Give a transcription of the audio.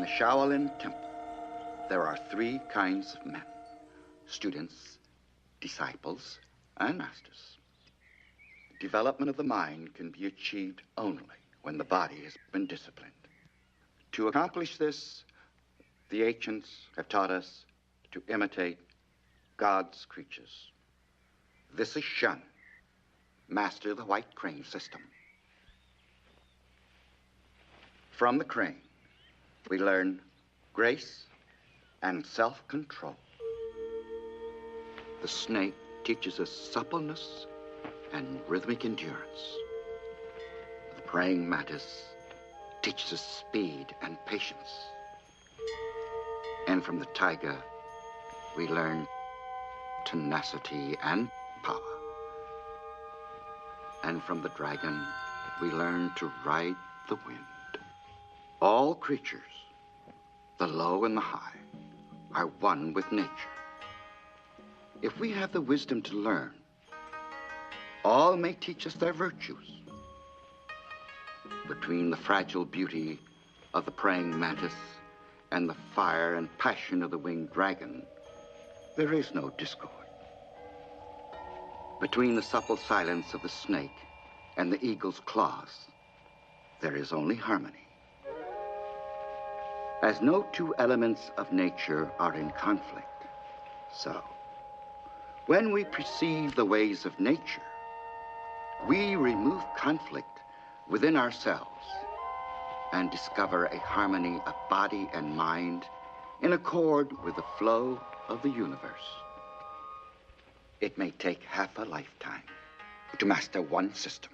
the Shaolin Temple, there are three kinds of men: students, disciples, and masters. Development of the mind can be achieved only when the body has been disciplined. To accomplish this, the ancients have taught us to imitate God's creatures. This is Shun, master of the white crane system. From the crane, we learn grace and self-control. The snake teaches us suppleness and rhythmic endurance. The praying mantis teaches us speed and patience. And from the tiger, we learn tenacity and power. And from the dragon, we learn to ride the wind. All creatures, the low and the high, are one with nature. If we have the wisdom to learn, all may teach us their virtues. Between the fragile beauty of the praying mantis and the fire and passion of the winged dragon, there is no discord. Between the supple silence of the snake and the eagle's claws, there is only harmony. As no two elements of nature are in conflict, so when we perceive the ways of nature, we remove conflict within ourselves and discover a harmony of body and mind in accord with the flow of the universe. It may take half a lifetime to master one system.